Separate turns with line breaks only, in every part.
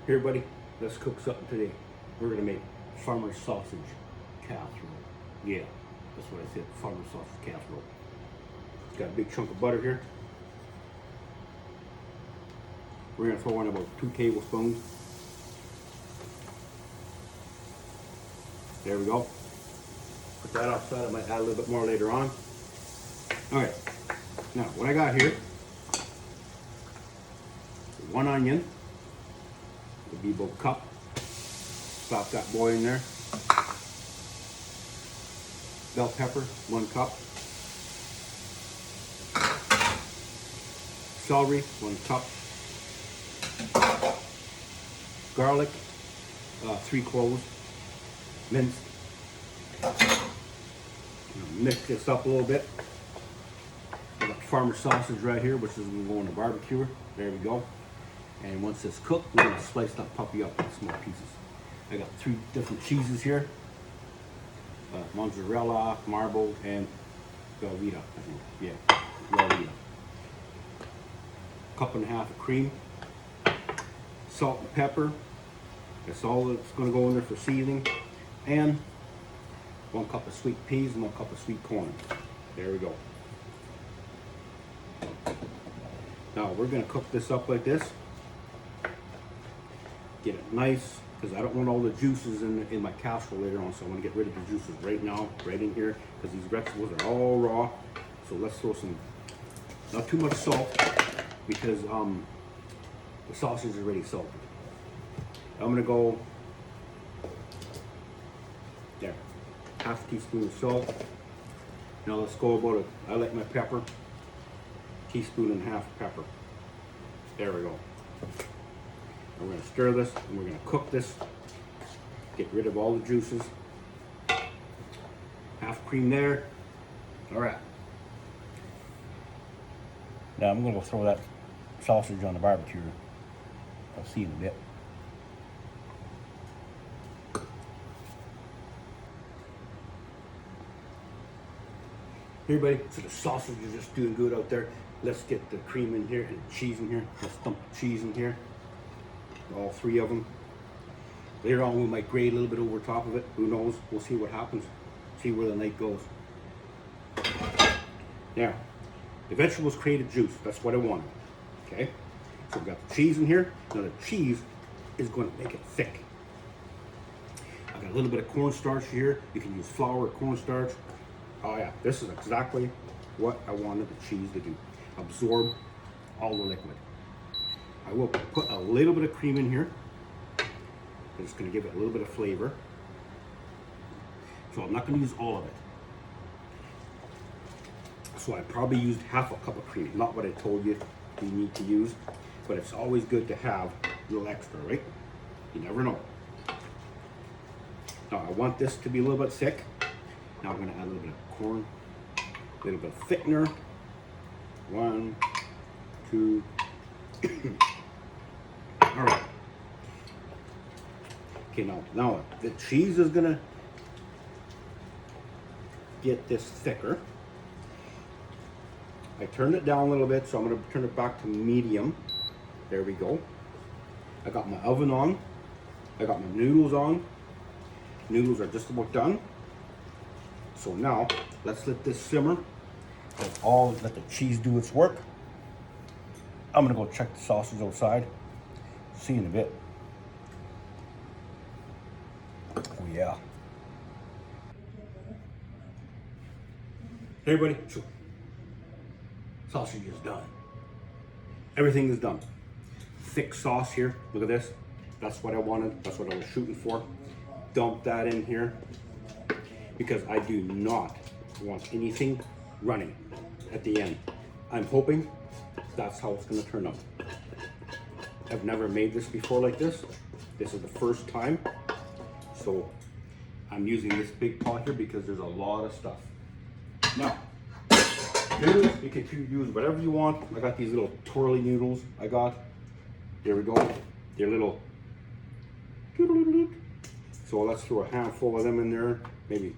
Here, buddy, let's cook something today. We're gonna make farmer sausage casserole. Yeah, that's what I said, farmer sausage casserole. It's got a big chunk of butter here. We're gonna throw in about 2 tablespoons. There we go. Put that outside, I might add a little bit more later on. All right, now what I got here, 1 onion, would be about a cup. Stop that boy in there. Bell pepper, 1 cup. Celery, 1 cup. Garlic, 3 cloves, minced. Mix this up a little bit. I got farmer sausage right here, which is going to go in the barbecue. There we go. And once it's cooked, we're going to slice that puppy up into small pieces. I got 3 different cheeses here. Mozzarella, marble, and Velveeta, I think. Yeah, Velveeta. 1.5 cups of cream. Salt and pepper. That's all that's going to go in there for seasoning. And 1 cup of sweet peas and 1 cup of sweet corn. There we go. Now we're going to cook this up like this. Get it nice, because I don't want all the juices in my casserole later on, so I want to get rid of the juices right now, right in here, because these vegetables are all raw. So let's throw some, not too much salt, because the sausage is already salted. I'm going to go, there, 1/2 teaspoon of salt. Now let's go about it. I like my pepper, 1.5 teaspoons of pepper. There we go. And we're going to stir this, and we're going to cook this. Get rid of all the juices. Half cream there. All right. Now I'm going to go throw that sausage on the barbecue. I'll see you in a bit. Here, buddy, so the sausage is just doing good out there. Let's get the cream in here and cheese in here. Let's dump the cheese in here. All 3 of them. Later on, we might grate a little bit over top of it. Who knows? We'll see what happens. See where the night goes. Now, the vegetables created juice. That's what I wanted. Okay? So we got the cheese in here. Now the cheese is going to make it thick. I got a little bit of cornstarch here. You can use flour or cornstarch. Oh yeah, this is exactly what I wanted the cheese to do. Absorb all the liquid. I will put a little bit of cream in here. It's going to give it a little bit of flavor. So I'm not going to use all of it. So I probably used 1/2 cup of cream. Not what I told you need to use, but it's always good to have a little extra, right? You never know. Now I want this to be a little bit thick. Now I'm going to add a little bit of corn, a little bit of thickener. 1, 2. All right. Okay, now the cheese is gonna get this thicker. I turned it down a little bit, so I'm gonna turn it back to medium. There we go. I got my oven on. I got my noodles on. Noodles are just about done. So now let's let this simmer. Let the cheese do its work. I'm gonna go check the sausage outside. See you in a bit. Oh yeah. Hey everybody, so sausage is done. Everything is done. Thick sauce here, look at this. That's what I wanted, that's what I was shooting for. Dump that in here, because I do not want anything running at the end. I'm hoping that's how it's gonna turn out. I've never made this before like this. This is the first time. So I'm using this big pot here because there's a lot of stuff. Now, noodles, you can use whatever you want. I got these little twirly noodles I got. There we go. They're little. So let's throw a handful of them in there. Maybe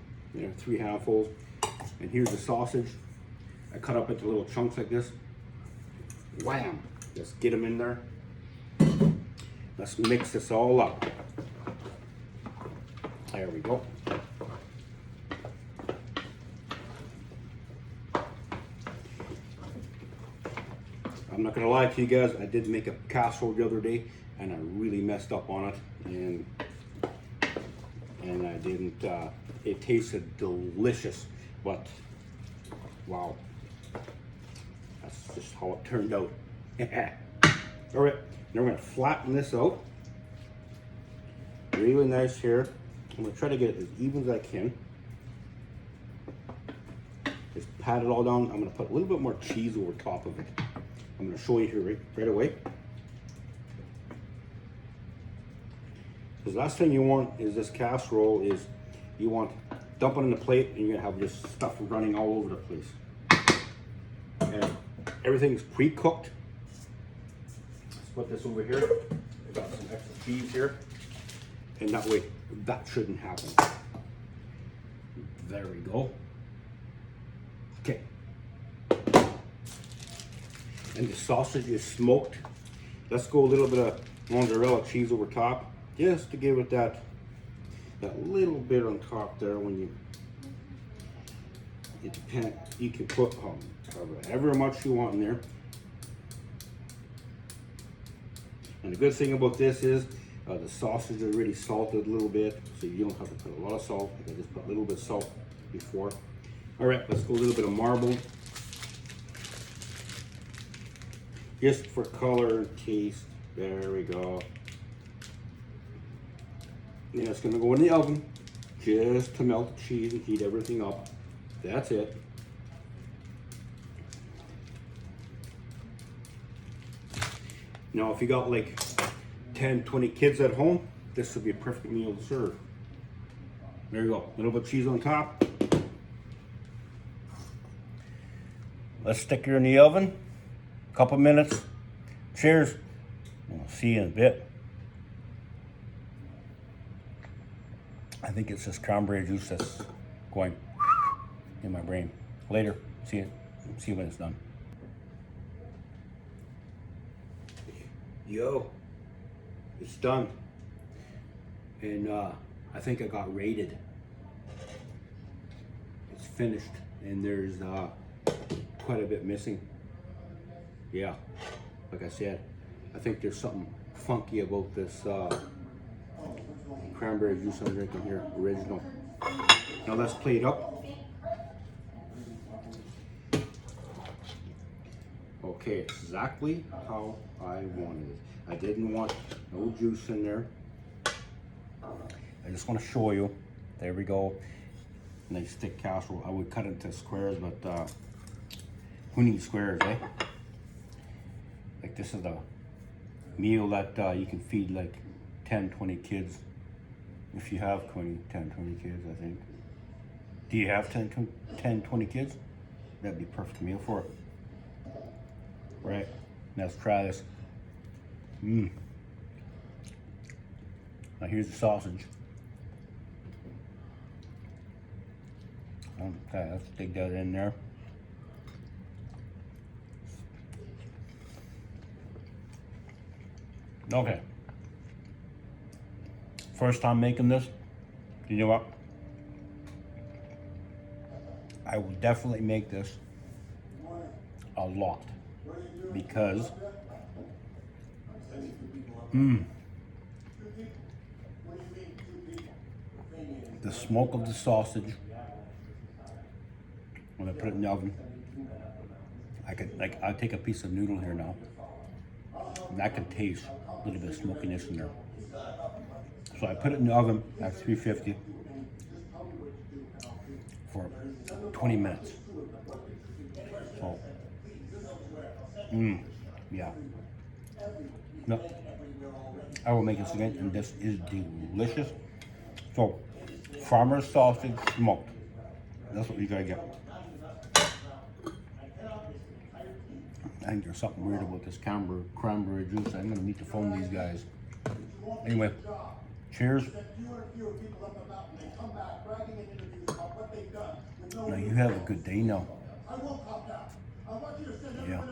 3 handfuls. And here's the sausage. I cut up into little chunks like this. Wham! Just get them in there. Let's mix this all up. There we go. I'm not gonna lie to you guys, I did make a casserole the other day and I really messed up on it, and I didn't, it tasted delicious, but wow, that's just how it turned out. All right, now we're gonna flatten this out. Really nice here. I'm gonna try to get it as even as I can. Just pat it all down. I'm gonna put a little bit more cheese over top of it. I'm gonna show you here right away. Because the last thing you want is this casserole is you want dump it in the plate and you're gonna have just stuff running all over the place. And everything's pre-cooked. Let's put this over here. I got some extra cheese here. And that way, that shouldn't happen. There we go. Okay. And the sausage is smoked. Let's go a little bit of mozzarella cheese over top, just to give it that little bit on top there. When it depends, you can put however much you want in there. And the good thing about this is the sausage is already salted a little bit, so you don't have to put a lot of salt. I just put a little bit of salt before. All right, let's go a little bit of marbled. Just for color and taste. There we go. And it's gonna go in the oven just to melt the cheese and heat everything up. That's it. Now, if you got like 10, 20 kids at home, this would be a perfect meal to serve. There you go, a little bit of cheese on top. Let's stick her in the oven. Couple minutes. Cheers. We'll see you in a bit. I think it's this cranberry juice that's going in my brain. Later. See you when it's done. Yo, it's done. And I think I got rated. It's finished, and there's quite a bit missing. Yeah, like I said, I think there's something funky about this cranberry juice I'm drinking here, original. Now let's plate up. Okay, exactly how I wanted it. I didn't want no juice in there. I just want to show you. There we go. Nice thick casserole. I would cut it into squares, but who needs squares, eh? Like, this is a meal that you can feed like 10, 20 kids. If you have 10, 20 kids, I think. Do you have 10, 20 kids? That'd be a perfect meal for it. Right, let's try this. Now here's the sausage. Okay, let's dig that in there. Okay. First time making this, you know what? I will definitely make this a lot, because the smoke of the sausage, when I put it in the oven, I'll take a piece of noodle here now, and I can taste a little bit of smokiness in there. So I put it in the oven at 350 for 20 minutes. So, yeah. No, I will make this again, and this is delicious. So, farmer's sausage smoked. That's what you gotta get. I think there's something weird about this cranberry juice. I'm gonna need to phone these guys. Anyway, cheers. Now you have a good day now. Yeah.